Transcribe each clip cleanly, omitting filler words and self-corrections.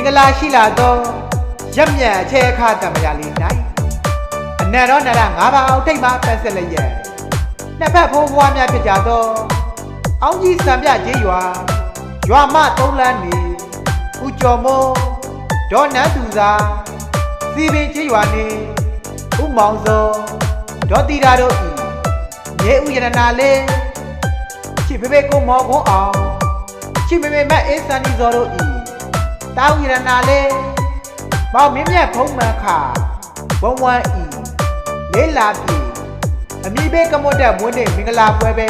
င်္ဂလာရှိလာသောရက်မြတ်အချဲအခါတမရလေး၌အနန္တောနရငါးပါးအောင်ထိတ်မှပတ်ဆက်လျက်နှစ်ဖက်ဖိုးဘွားများဖြစ်ကြသောအောင်ကြီးစံပြကြီးရွာမသုံးလန်းနေဦးကျော်မိုးဒေါ်နန်းသူစာစီပင်ကြီးရွာနေဦးမောင်စောဒေါ်တီတာတို့ဤမြေဦးရတနာလေးချစ်ဖေဖေကိုမော်ခွန်အောင်ချစ်မေမေမတ်အေးစန်ဒီဇော်တို့ဤတောင်းရတနာလေးမောင်မင်းမြတ်ဖုံးမှန်ခါဘုံဝမ်းဤလေးလာပြီအမိဘေးကမွတ်တဲ့မွန်းနေ့မင်္ဂလာပွဲပဲ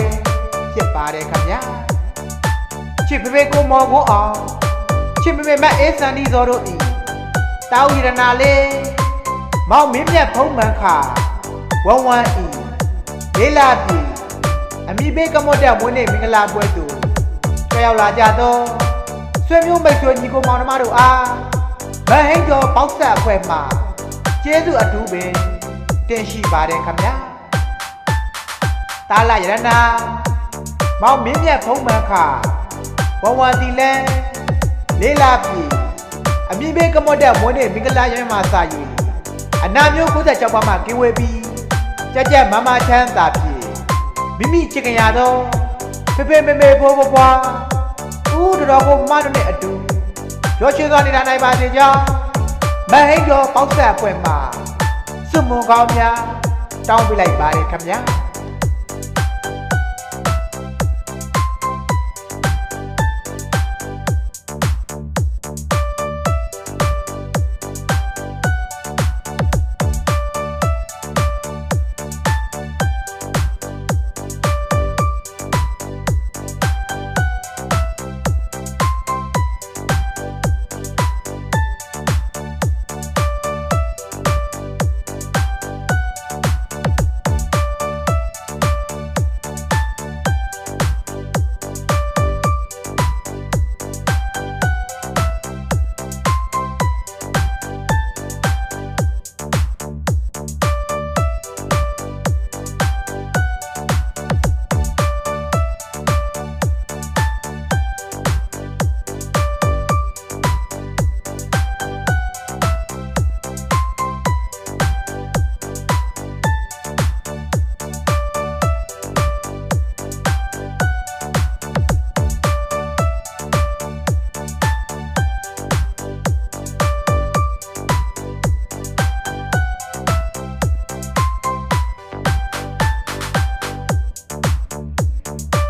ဖြစ်ပါတယ်ခင်ဗျာချစ်ဖေဖေကိုမော်ခွန်အောင်ချစ်မေမေမတ်အေးစန်ဒီဇော်တို့ဤတောင်းရတနာလေးမောင်မင်းမြတ်ဖုံးမှန်ခါဝဝမ်းဤလေးလာပြီအမိဘေးကမွတ်တဲ့မွန်းနေ့မင်္ဂလာပွဲသို့ကြွရောက်လာကြသောဆွေမျိုးမိတ်ဆွေညီကိုမောင်နှမတို့အားမဟိန်ကျော်ပေါက်ဆက်အဖွဲ့မှကျေးဇူးအထူးပင်တင်ရှိပါတယ်ခင်ဗျာတာလရတနာမောင်မင်းမြတ်ဖုံးမှန်ခါဝဝမ်းတီလဲလေးလာပြီအမိဘေးကမွတ်တဲ့မွန်းနေ့မင်္ဂလာရက်မှာစာယူအနာမျိုး96ပါးမှကင်းဝေးပြီးကြက်ကြက်မမချမ်းသာဖြင့်မိမိချစ်ခင်ရသောဖေဖေမေမေဖိုးဘွားဦးတော်ကိုမတို့နဲ့အတူရောချွေးသွားနေတာနိုင်ပါစေကြောင်းမဟိန်ကျော်ပေါက်ဆက်ပွဲမှာစွမွန်ကောင်းများတောင်းပေးလိုက်ပါတယ်ခင်ဗျာ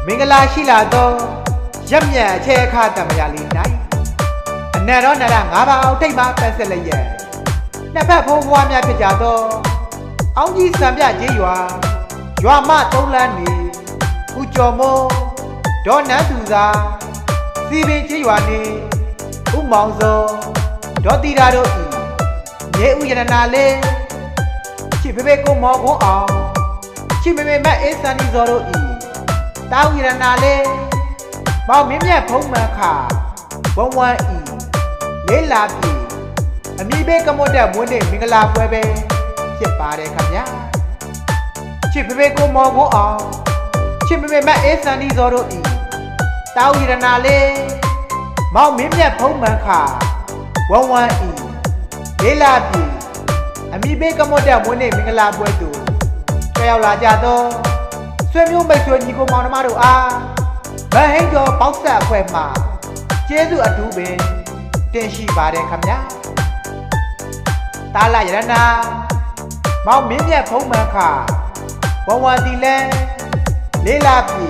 မင်္ဂလာရှိလာသောရက်မြတ်အချဲအခါတမရလေး၌အနန္တောနရငါးပါးအောင်ထိတ်မှပတ်ဆက်လျက်နှစ်ဖက်ဖိုးဘွားများဖြစ်ကြသောအောင်ကြီးစံပြကြီးရွာမသုံးလန်းနေဦးကျော်မိုးဒေါ်နန်းသူစာစီပင်ကြီးရွာနေဦးမောင်စောဒေါ်တီတာတို့ဤမြေဦးရတနာလေးချစ်ဖေဖေကိုမော်ခွန်အောင်ချစ်မေမေမတ်အေးစန်ဒီဇော်တို့ဤတောင်းရတနာလေးမောင်မင်းမြတ်ဖုံးမှန်ခါဘုံဝမ်းဤလေးလာပြီအမိဘေးကမွတ်တဲ့မွန်းနေ့မင်္ဂလာပွဲပဲဖြစ်ပါတယ်ခင်ဗျာချစ်ဖေဖေကိုမော်ခွန်အောင်ချစ်မေမေမတ်အေးစန်ဒီဇော်တို့ဤတောင်းရတနာလေးမောင်မင်းမြတ်ဖုံးမှန်ခါဝဝမ်းဤလေးလာပြီအမိဘေးကမွတ်တဲ့မွန်းနေ့မင်္ဂလာပွဲသို့ကြွရောက်လာကြသောဆွေမျိုးမိတ်ဆွေညီကိုမောင်နှမတို့အားမဟိန်ကျော်ပေါက်ဆက်အဖွဲ့မှကျေးဇူးအထူးပင်တင်ရှိပါတယ်ခင်ဗျာတာလရတနာမောင်မင်းမြတ်ဖုံးမှန်ခါဝဝန္တီလဲလေးလာပြီ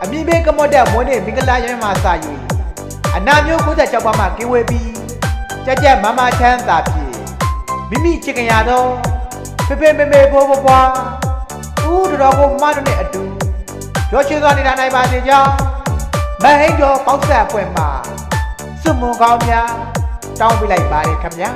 အမိဘေးကမွတ်တဲ့မွန်းနေ့မင်္ဂလာရက်မှာစာယူအနာမျိုး96ပါးမှကင်းဝေးပြီးကြက်ကြက်မမချမ်းသာဖြင့်မိမိချစ်ခင်ရသောဖေဖေမေမေဖိုးဘွားဦးတော်ကိုမတို့နဲ့အတူရောချွေးသွားနေတာနိုင်ပါစေကြောင်းမဟိန်ကျော်ပေါက်ဆက်ပွဲမှာစွမွန်ကောင်းများတောင်းပေးလိုက်ပါတယ်ခင်ဗျာ